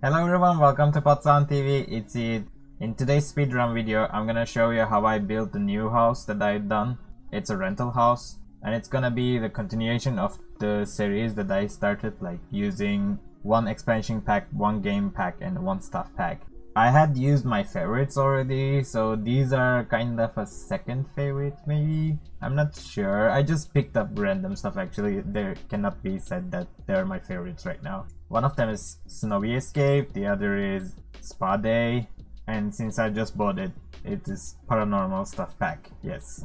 Hello everyone, welcome to Patsuan TV. It's it. In today's speedrun video, I'm gonna show you how I built the new house that I've done. It's a rental house, and it's gonna be the continuation of the series that I started, like using one expansion pack, one game pack, and one stuff pack. I had used my favorites already, so these are kind of a second favorite maybe. I'm not sure. I just picked up random stuff actually. There cannot be said that they're my favorites right now. One of them is Snowy Escape, the other is Spa Day, and since I just bought it, it is Paranormal Stuff Pack, yes.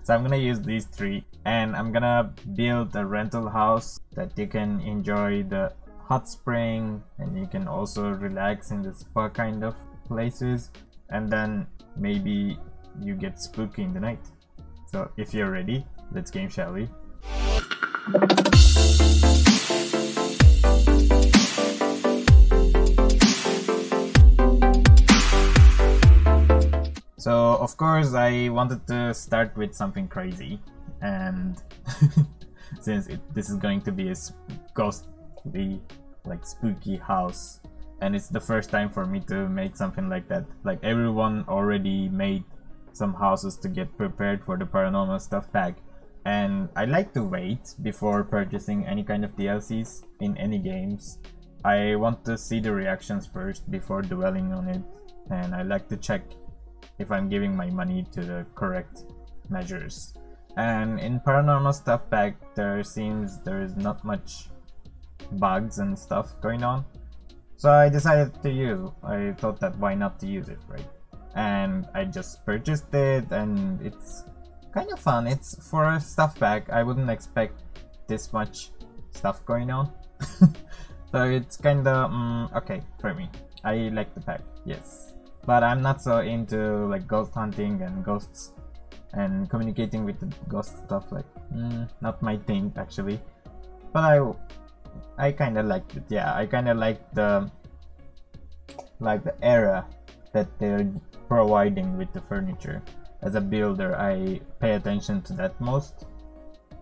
So I'm gonna use these three, and I'm gonna build a rental house that you can enjoy the hot spring, and you can also relax in the spa kind of places, and then maybe you get spooky in the night. So if you're ready, let's game, shall we? So of course I wanted to start with something crazy, and since this is going to be a ghostly, like spooky house, and it's the first time for me to make something like that. Like everyone already made some houses to get prepared for the Paranormal Stuff pack, and I like to wait before purchasing any kind of DLCs in any games. I want to see the reactions first before dwelling on it, and I like to check if I'm giving my money to the correct measures. And in Paranormal Stuff pack, there is not much bugs and stuff going on, so I decided to use. I thought that why not to use it, right? And I just purchased it, and it's kind of fun. It's for a stuff pack. I wouldn't expect this much stuff going on. So it's kind of okay for me. I like the pack, yes, but I'm not so into like ghost hunting and ghosts and communicating with the ghost stuff. Like not my thing actually, but I kind of liked it. Yeah, I kind of like the era that they're providing with the furniture. As a builder, I pay attention to that most,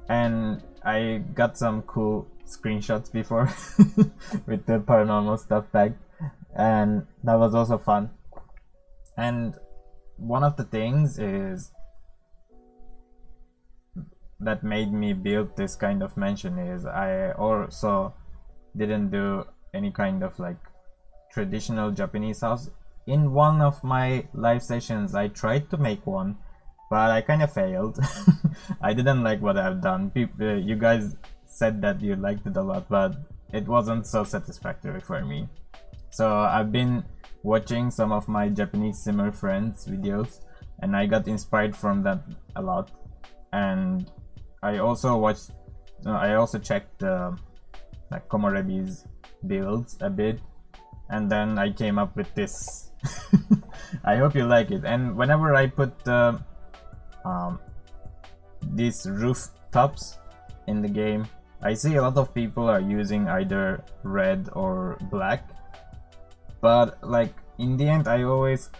and I got some cool screenshots before with the Paranormal Stuff pack, and that was also fun. And one of the things is that made me build this kind of mansion is I also didn't do any kind of like traditional Japanese house. In one of my live sessions I tried to make one, but I kind of failed. I didn't like what I've done. You guys said that you liked it a lot, but it wasn't so satisfactory for me. So I've been watching some of my Japanese simmer friends videos, and I got inspired from that a lot. And I also checked like Komorebi's builds a bit, and then I came up with this. I hope you like it. And whenever I put these rooftops in the game, I see a lot of people are using either red or black, but like in the end I always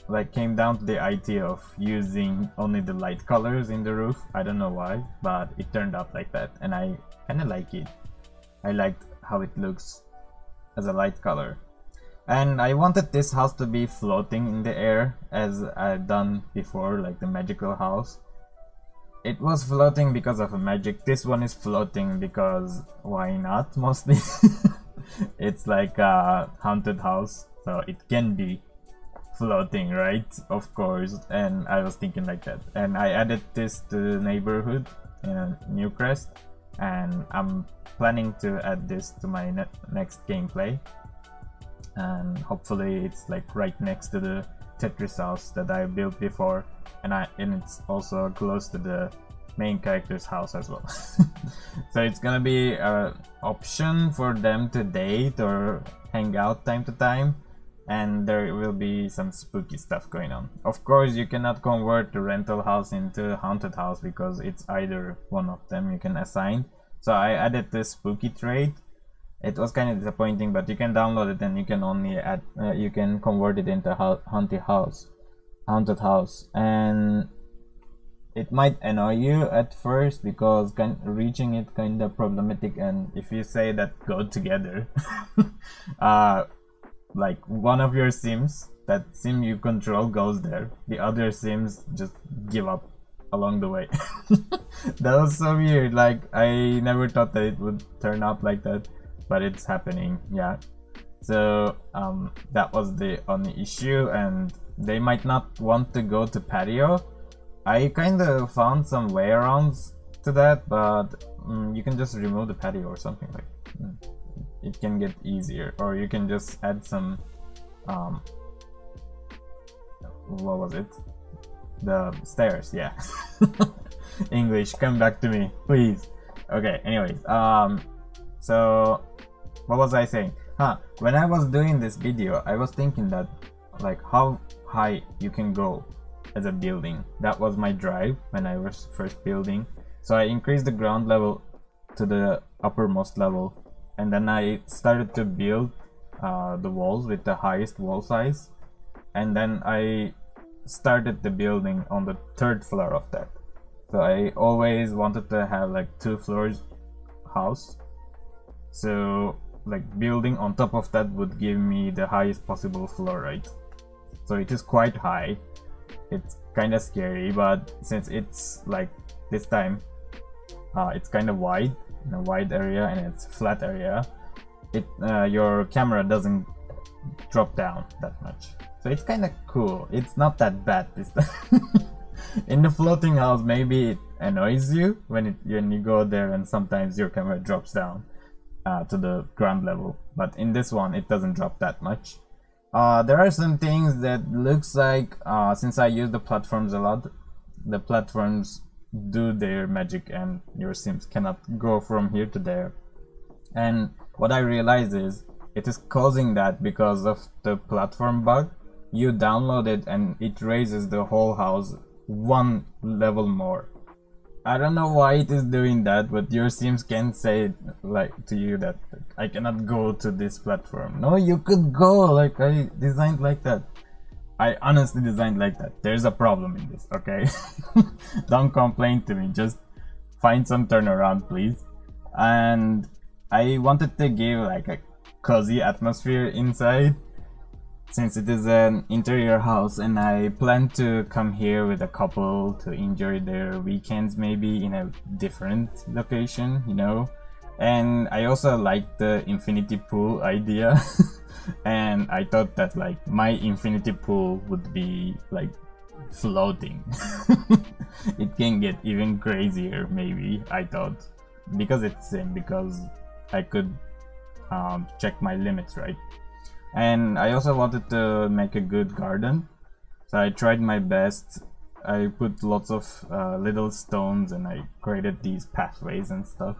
like came down to the idea of using only the light colors in the roof. I don't know why, but it turned out like that, and I kind of like it. I liked how it looks as a light color. And I wanted this house to be floating in the air, as I've done before, like the magical house. It was floating because of a magic. This one is floating because why not, mostly. It's like a haunted house, so it can be floating, right? Of course. And I was thinking like that, and I added this to the neighborhood in Newcrest, and I'm planning to add this to my next gameplay, and hopefully it's like right next to the Tetris house that I built before, and it's also close to the main character's house as well. So it's gonna be an option for them to date or hang out time to time, and there will be some spooky stuff going on. Of course, you cannot convert the rental house into a haunted house because it's either one of them you can assign. So I added this spooky trait. It was kind of disappointing, but you can download it and you can only add you can convert it into haunted house. And it might annoy you at first because reaching it kind of problematic, and if you say that go together, like one of your sims, that sim you control goes there, the other sims just give up along the way. That was so weird. Like, I never thought that it would turn up like that, but it's happening. Yeah, so that was the only issue, and they might not want to go to patio. I kind of found some way arounds to that, but you can just remove the patio or something. Like, it can get easier, or you can just add some what was it, the stairs. Yeah. English, come back to me, please. Okay, anyways, so what was I saying? When I was doing this video, I was thinking that, like, how high you can go as a building. That was my drive when I was first building. So I increased the ground level to the uppermost level, and then I started to build the walls with the highest wall size, and then I started the building on the 3rd floor of that. So I always wanted to have like 2 floors house, so like building on top of that would give me the highest possible floor, right? So it is quite high. It's kind of scary, but since it's like this time it's kind of wide, in a wide area, and it's flat area, it your camera doesn't drop down that much, so it's kind of cool. It's not that bad this time. In the floating house, maybe it annoys you when you go there and sometimes your camera drops down to the ground level, but in this one it doesn't drop that much. There are some things that looks like, since I use the platforms a lot, the platforms do their magic and your sims cannot go from here to there. And what I realized is it is causing that because of the platform bug. You download it and it raises the whole house 1 level more. I don't know why it is doing that, but your sims can say like to you that I cannot go to this platform. No, you could go, like I designed like that. I honestly designed like that. There's a problem in this, okay? Don't complain to me, just find some turnaround, please. And I wanted to give like a cozy atmosphere inside, since it is an interior house, and I plan to come here with a couple to enjoy their weekends, maybe in a different location, you know. And I also like the infinity pool idea. And I thought that like my infinity pool would be like floating. It can get even crazier, maybe, I thought, because it's sim, because I could check my limits, right? And I also wanted to make a good garden, so I tried my best. I put lots of little stones and I created these pathways and stuff,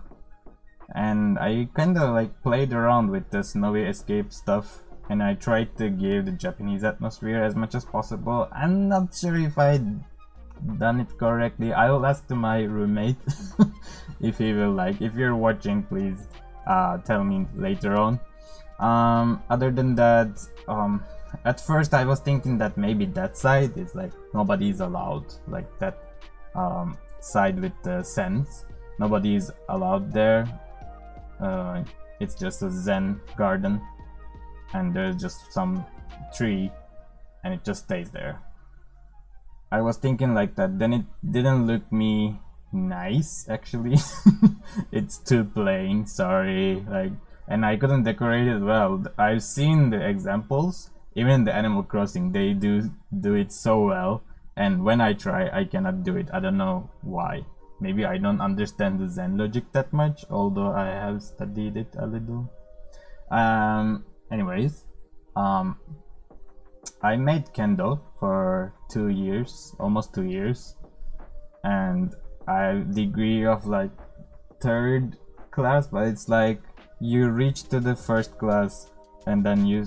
and I kinda like played around with the snowy escape stuff, and I tried to give the Japanese atmosphere as much as possible. I'm not sure if I done it correctly. I will ask to my roommate if he will like. If you're watching, please tell me later on. Other than that, at first I was thinking that maybe that side is like nobody's allowed, like that side with the sense, nobody is allowed there. It's just a zen garden and there's just some tree and it just stays there. I was thinking like that, then it didn't look me nice actually. It's too plain, sorry, like, and I couldn't decorate it well. I've seen the examples, even the Animal Crossing, they do it so well, and when I try I cannot do it. I don't know why. Maybe I don't understand the Zen logic that much, although I have studied it a little. Anyways, I made Kendo for 2 years, almost 2 years, and I have degree of like 3rd class, but it's like you reach to the 1st class and then you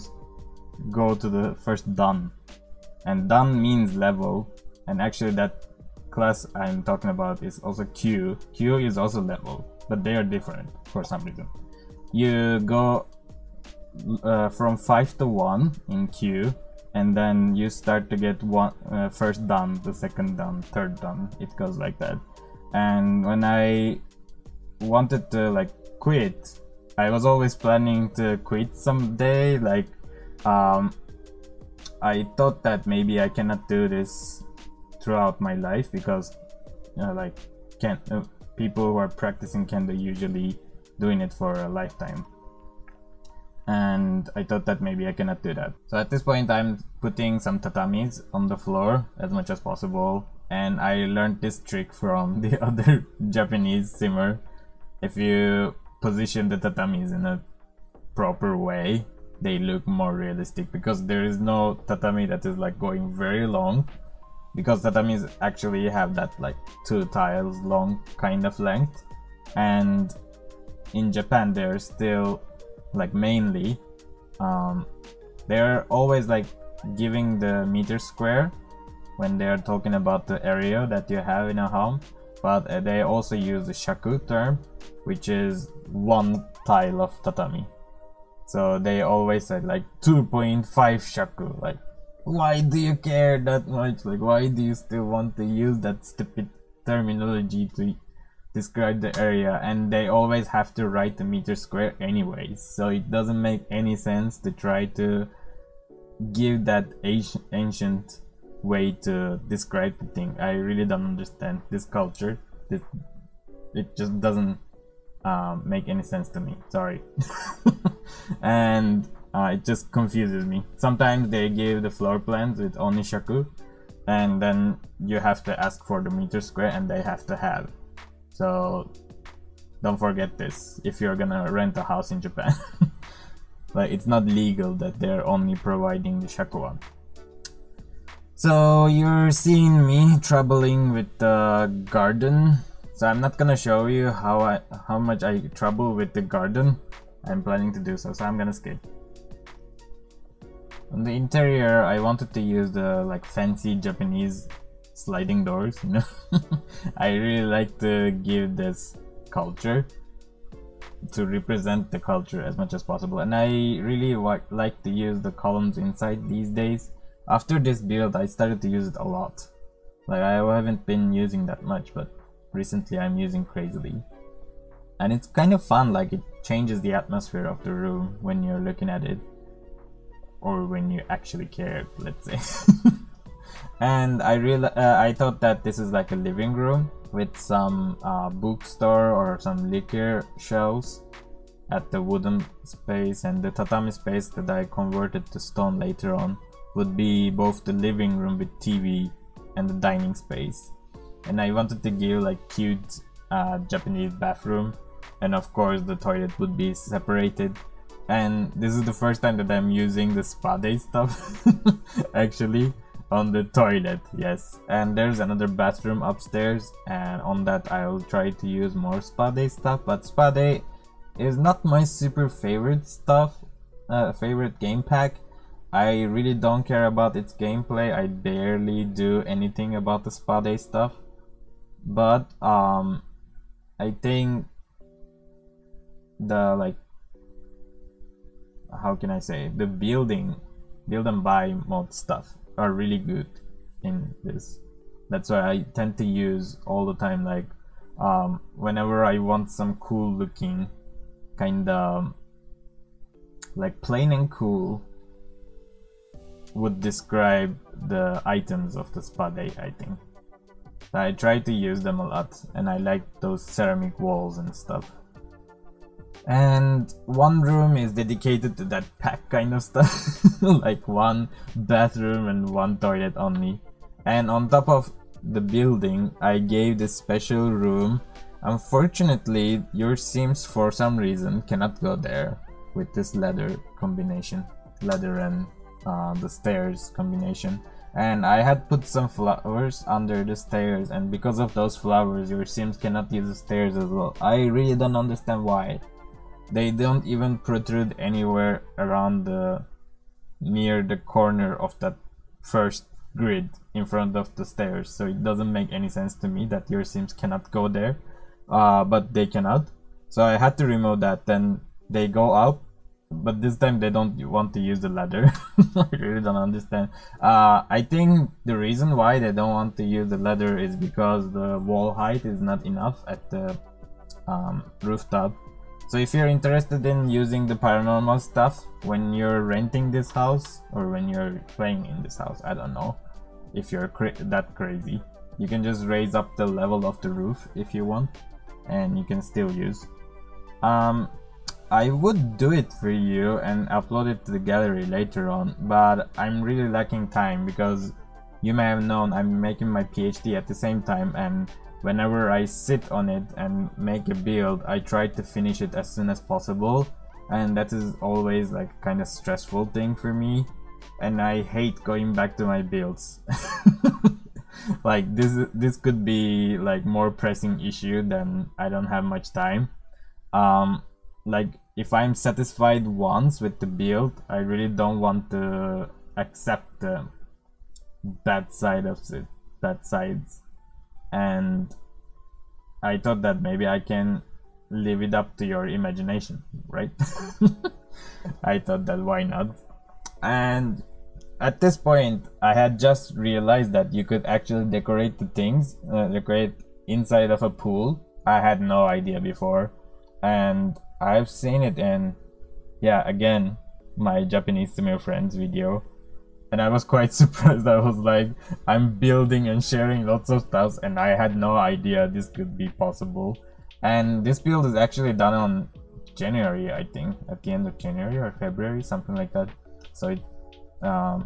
go to the first dan, and dan means level, and actually that class I'm talking about is also Q. Q is also level, but they are different for some reason. You go from 5 to 1 in Q, and then you start to get one first done, the second done, third done. It goes like that. And when I wanted to like quit, I was always planning to quit someday. Like I thought that maybe I cannot do this throughout my life, because like people who are practicing kendo usually doing it for a lifetime, and I thought that maybe I cannot do that. So at this point I'm putting some tatamis on the floor as much as possible, and I learned this trick from the other Japanese simmer. If you position the tatamis in a proper way, they look more realistic, because there is no tatami that is like going very long, because tatamis actually have that like 2 tiles long kind of length, and in Japan they're still like mainly they're always like giving the meter square when they're talking about the area that you have in a home, but they also use the shaku term, which is 1 tile of tatami. So they always say like 2.5 shaku. Like, why do you care that much? Like, why do you still want to use that stupid terminology to describe the area? And they always have to write the meter square anyways, so it doesn't make any sense to try to give that ancient way to describe the thing. I really don't understand this culture. It just doesn't make any sense to me, sorry. And it just confuses me. Sometimes they give the floor plans with only shaku, and then you have to ask for the meter square and they have to have. So don't forget this if you're gonna rent a house in Japan. Like, it's not legal that they're only providing the shaku one. So you're seeing me troubling with the garden. So I'm not gonna show you how much I trouble with the garden. I'm planning to do so, so I'm gonna skip. On the interior, I wanted to use the like fancy Japanese sliding doors, you know. I really like to give this culture, to represent the culture as much as possible, and I really like to use the columns inside these days. After this build, I started to use it a lot. Like, I haven't been using that much, but recently I'm using crazily. And it's kind of fun, like it changes the atmosphere of the room when you're looking at it. Or when you actually care, let's say. And I thought that this is like a living room with some bookstore or some liquor shelves at the wooden space, and the tatami space that I converted to stone later on would be both the living room with TV and the dining space. And I wanted to give like cute Japanese bathroom, and of course the toilet would be separated. And this is the first time that I'm using the spa day stuff actually on the toilet, yes. And there's another bathroom upstairs, and on that I'll try to use more spa day stuff. But spa day is not my super favorite stuff, favorite game pack. I really don't care about its gameplay. I barely do anything about the spa day stuff. But I think the like, how can I say, the build and buy mode stuff are really good in this. That's why I tend to use all the time, like whenever I want some cool looking kind of like plain and cool would describe the items of the spa day, I think. I try to use them a lot, and I like those ceramic walls and stuff. And one room is dedicated to that pack kind of stuff. Like one bathroom and one toilet only. And on top of the building, I gave this special room. Unfortunately, your Sims for some reason cannot go there with this ladder combination, ladder and the stairs combination. And I had put some flowers under the stairs, and because of those flowers your Sims cannot use the stairs as well. I really don't understand why. They don't even protrude anywhere around near the corner of that first grid in front of the stairs, so it doesn't make any sense to me that your Sims cannot go there, but they cannot. So I had to remove that. Then they go up but this time they don't want to use the ladder. I really don't understand. I think the reason why they don't want to use the ladder is because the wall height is not enough at the rooftop. So if you're interested in using the paranormal stuff when you're renting this house or when you're playing in this house, I don't know if you're that crazy, you can just raise up the level of the roof if you want, and you can still use. I would do it for you and upload it to the gallery later on, but I'm really lacking time because you may have known I'm making my PhD at the same time, and whenever I sit on it and make a build, I try to finish it as soon as possible, and that is always like kind of stressful thing for me, and I hate going back to my builds. Like this could be like more pressing issue than I don't have much time. Like if I'm satisfied once with the build, I really don't want to accept the bad side of it, bad sides. And I thought that maybe I can leave it up to your imagination, right? I thought that why not? And at this point I had just realized that you could actually decorate the things, decorate inside of a pool. I had no idea before, and I've seen it in, yeah, again, my Japanese Sumo friends video, and I was quite surprised. I was like, I'm building and sharing lots of stuff, and I had no idea this could be possible. And this build is actually done on January, I think, at the end of January or February, something like that. So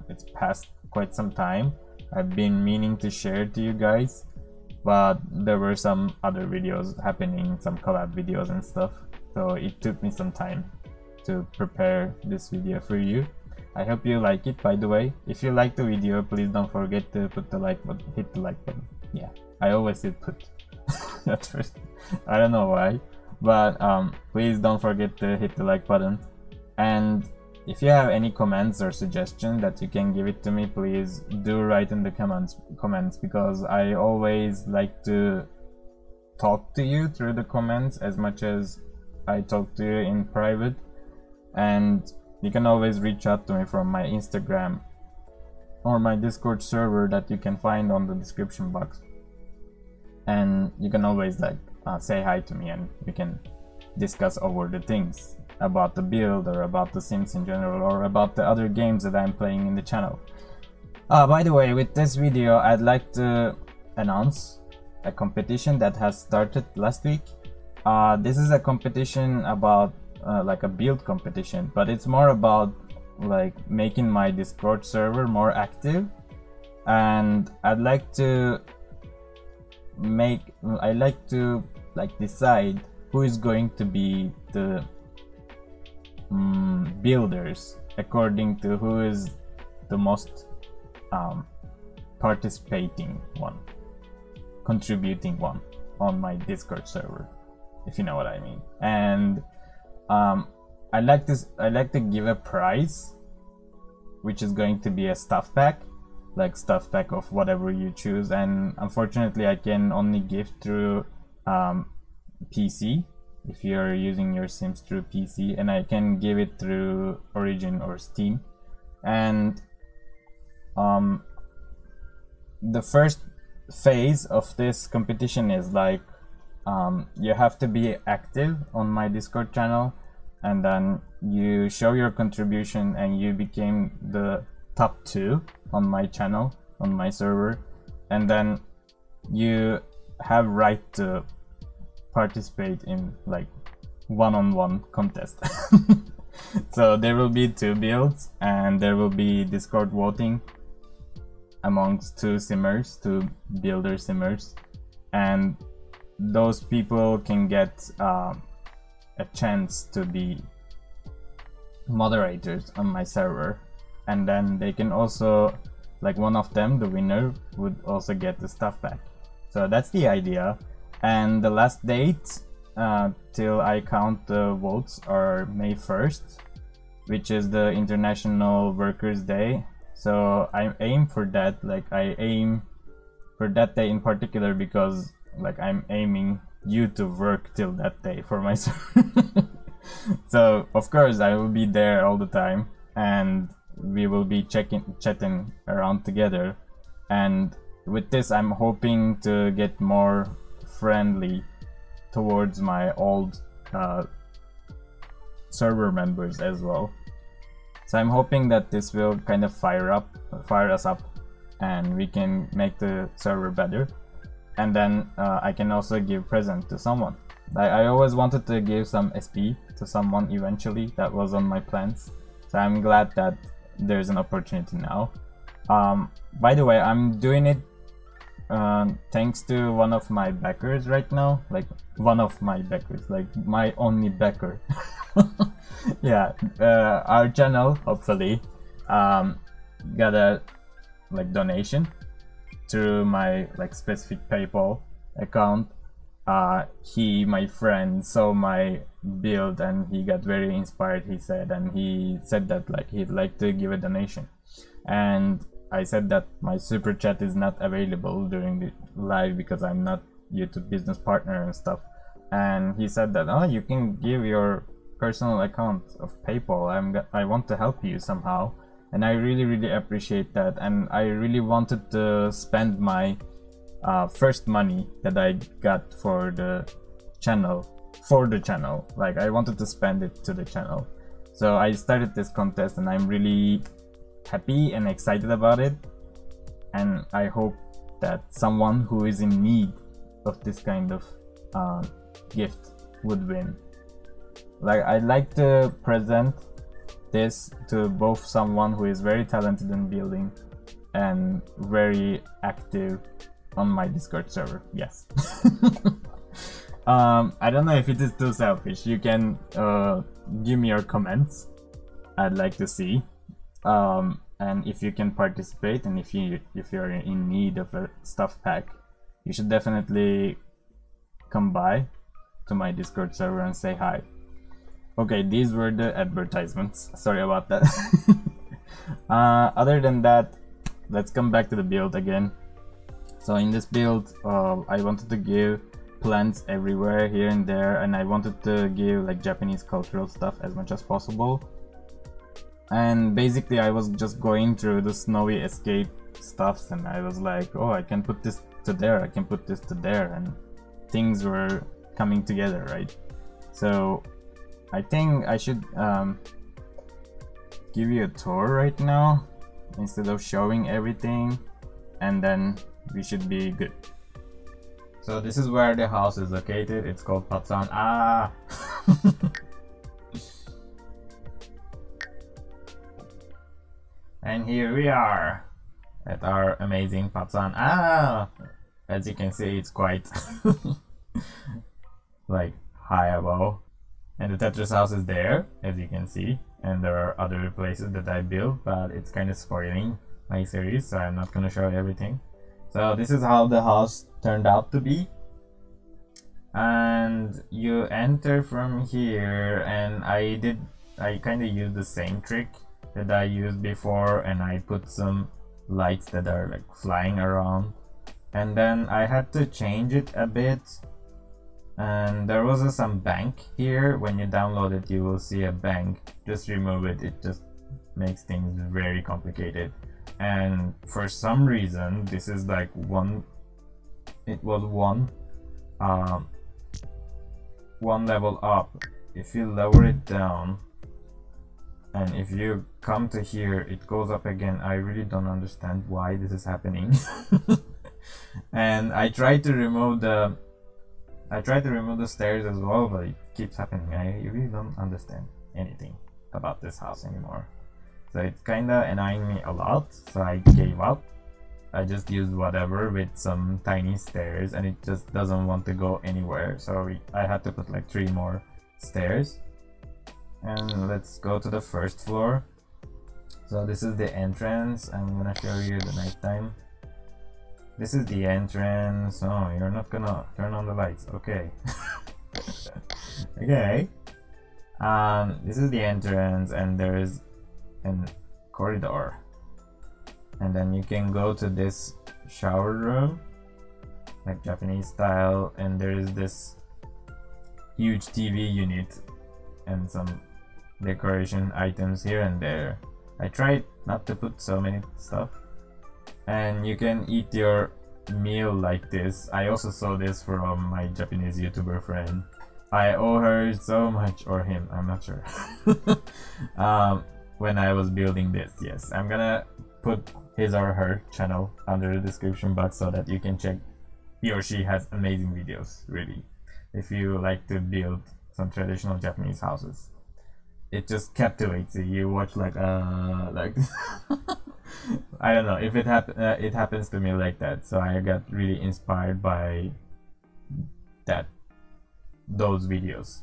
it's passed quite some time. I've been meaning to share it to you guys, but there were some other videos happening, some collab videos and stuff, so it took me some time to prepare this video for you. I hope you like it. By the way, if you like the video, please don't forget to put the like button, hit the like button. Yeah, I always hit put at first. I don't know why, but please don't forget to hit the like button. And if you have any comments or suggestions that you can give it to me, please do write in the comments, because I always like to talk to you through the comments as much as I talk to you in private. And you can always reach out to me from my Instagram or my Discord server that you can find on the description box, and you can always like say hi to me, and we can discuss over the things about the build or about the Sims in general or about the other games that I'm playing in the channel. By the way, with this video I'd like to announce a competition that has started last week. This is a competition about like a build competition, but it's more about like making my Discord server more active, and I'd like to decide who is going to be the builders according to who is the most participating one, contributing one on my Discord server, if you know what I mean. And I like to give a prize, which is going to be a stuff pack, like stuff pack of whatever you choose, and unfortunately I can only give through PC if you're using your Sims through PC, and I can give it through Origin or Steam. And the first phase of this competition is like you have to be active on my Discord channel, and then you show your contribution and you became the top 2 on my channel, on my server, and then you have right to participate in like one-on-one contest. So there will be 2 builds, and there will be Discord voting amongst 2 simmers, 2 builder simmers, and those people can get a chance to be moderators on my server, and then they can also, like, one of them, the winner, would also get the stuff back. So that's the idea. And the last date till I count the votes are May 1st, which is the International Workers' Day. So I aim for that, like I aim for that day in particular because like I'm aiming you to work till that day for my server. So of course I will be there all the time, and we will be chatting around together. And with this, I'm hoping to get more friendly towards my old server members as well. So I'm hoping that this will kind of fire us up, and we can make the server better. And then I can also give present to someone. I always wanted to give some SP to someone eventually. That was on my plans. So I'm glad that there's an opportunity now. By the way, I'm doing it thanks to one of my backers right now. Like one of my backers, like my only backer. Yeah, our channel hopefully got a like donation through my like specific PayPal account. My friend saw my build and he got very inspired, he said, and he said that like he'd like to give a donation. And I said that my super chat is not available during the live because I'm not YouTube business partner and stuff. And he said that, oh, you can give your personal account of PayPal. I want to help you somehow. And I really appreciate that. And I really wanted to spend my first money that I got for the channel. Like I wanted to spend it to the channel. So I started this contest and I'm really happy and excited about it. And I hope that someone who is in need of this kind of gift would win. Like I'd like to present this to both someone who is very talented in building and very active on my Discord server. Yes. I don't know if it is too selfish. You can give me your comments. I'd like to see. And if you can participate, and if you're in need of a stuff pack, you should definitely come by to my Discord server and say hi. Okay, these were the advertisements. Sorry about that. Other than that, let's come back to the build again. So in this build, I wanted to give plants everywhere, here and there, and I wanted to give like Japanese cultural stuff as much as possible. And basically I was just going through the snowy escape stuffs, and I was like, oh, I can put this to there, I can put this to there, and things were coming together, right? So I think I should give you a tour right now instead of showing everything, and then we should be good. So this is where the house is located. It's called Patsuan. And here we are at our amazing Patsuan. As you can see, it's quite like high above. And the Tetris house is there, as you can see. And there are other places that I built, but it's kind of spoiling my series, so I'm not gonna show everything. So this is how the house turned out to be. And you enter from here, and I kind of used the same trick that I used before, and I put some lights that are like flying around. And then I had to change it a bit. And there was some bank here. When you download it, you will see a bank. Just remove it. It just makes things very complicated. And for some reason, this is like one level up. If you lower it down, and if you come to here, it goes up again. I really don't understand why this is happening. And I tried to remove the stairs as well, but it keeps happening. I really don't understand anything about this house anymore. So it's kinda annoying me a lot, so I gave up. I just used whatever with some tiny stairs, and it just doesn't want to go anywhere. So I had to put like 3 more stairs. And let's go to the first floor. So this is the entrance. I'm gonna show you the nighttime. This is the entrance. Oh, you're not gonna turn on the lights. Okay. Okay. This is the entrance, and there is a corridor. And then you can go to this shower room, like Japanese style, and there is this huge TV unit and some decoration items here and there. I tried not to put so many stuff. And you can eat your meal like this. I also saw this from my Japanese YouTuber friend. I owe her so much, or him, I'm not sure. When I was building this, yes. I'm gonna put his or her channel under the description box so that you can check. He or she has amazing videos, really. If you like to build some traditional Japanese houses, it just captivates you. You watch like I don't know if it happens to me like that. So I got really inspired by those videos.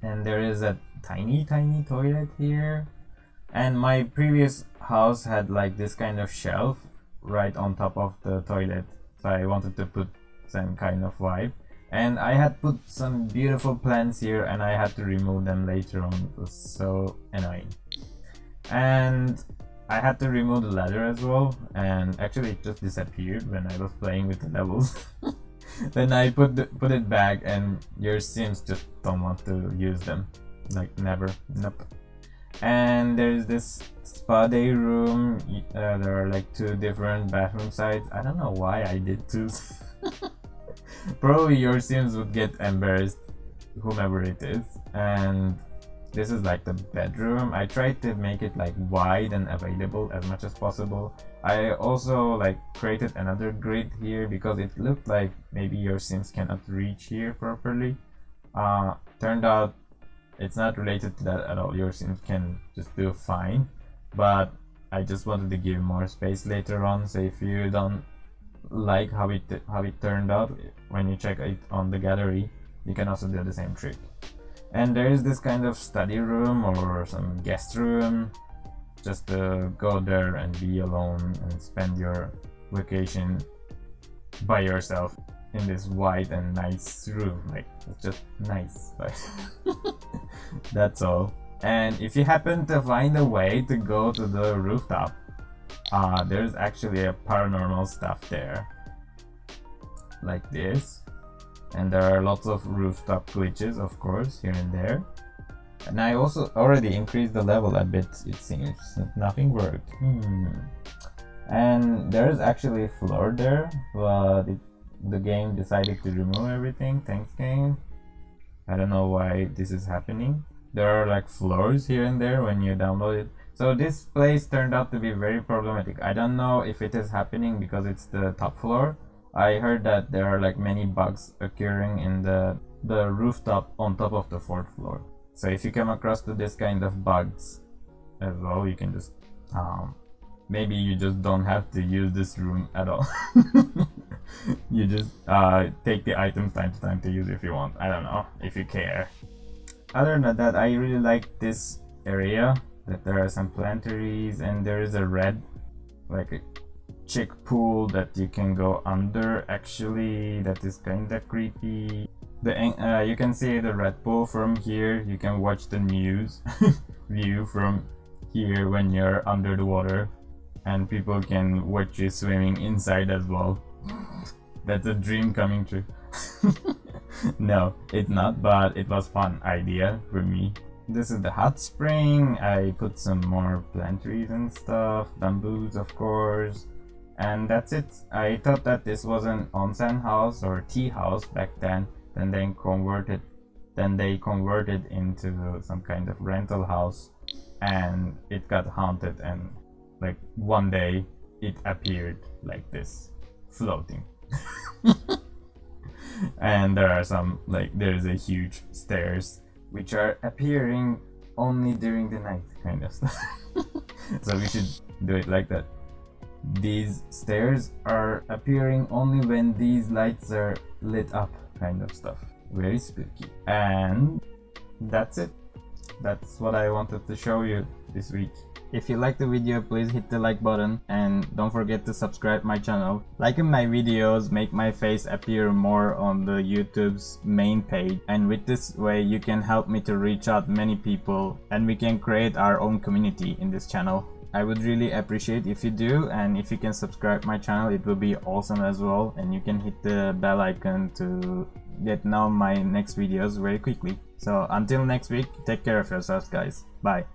And there is a tiny toilet here. And my previous house had like this kind of shelf right on top of the toilet. So I wanted to put some kind of vibe. And I had put some beautiful plants here and I had to remove them later on. It was so annoying. And I had to remove the ladder as well. And actually it just disappeared when I was playing with the levels. Then I put it back and your Sims just don't want to use them. Like never. Nope. And there's this spa day room. There are like 2 different bathroom sides. I don't know why I did 2. Probably your Sims would get embarrassed, whomever it is. And this is like the bedroom. I tried to make it like wide and available as much as possible. I also like created another grid here because it looked like maybe your Sims cannot reach here properly. Turned out it's not related to that at all. Your Sims can just do fine, but I just wanted to give more space later on. So if you don't like how it turned out when you check it on the gallery, you can also do the same trick. And there is this kind of study room or some guest room, just to go there and be alone and spend your vacation by yourself in this wide and nice room. Like, it's just nice. That's all. And if you happen to find a way to go to the rooftop, there's actually a paranormal stuff there, like this. And there are lots of rooftop glitches, of course, here and there. And I also already increased the level a bit, it seems. Nothing worked. And there's actually a floor there, but the game decided to remove everything. Thanks, game. I don't know why this is happening. There are like floors here and there when you download it. So this place turned out to be very problematic. I don't know if it is happening because it's the top floor. I heard that there are like many bugs occurring in the rooftop on top of the 4th floor. So if you come across to this kind of bugs as well, you can just maybe you just don't have to use this room at all. You just take the items time to time to use if you want. I don't know if you care. Other than that, I really like this area, that there are some plantaries and there is a red, like a chick pool that you can go under. Actually, that is kinda creepy. You can see the red pool from here. You can watch the news view from here when you're under the water, and people can watch you swimming inside as well. That's a dream coming true. No, it's not, but it was fun idea for me. This is the hot spring. I put some more plant trees and stuff, bamboos of course, and that's it. I thought that this was an onsen house or tea house back then. Then they converted into some kind of rental house, and it got haunted, and like one day it appeared like this, floating. And there are some, like, there's a huge stairs which are appearing only during the night, kind of stuff. So we should do it like that. These stairs are appearing only when these lights are lit up, kind of stuff. Very spooky. And that's it. That's what I wanted to show you this week. If you liked the video, please hit the like button and don't forget to subscribe my channel. Liking my videos make my face appear more on the YouTube's main page, and with this way you can help me to reach out many people and we can create our own community in this channel. I would really appreciate if you do, and if you can subscribe my channel, it will be awesome as well, and you can hit the bell icon to get know my next videos very quickly. So until next week, take care of yourselves guys. Bye.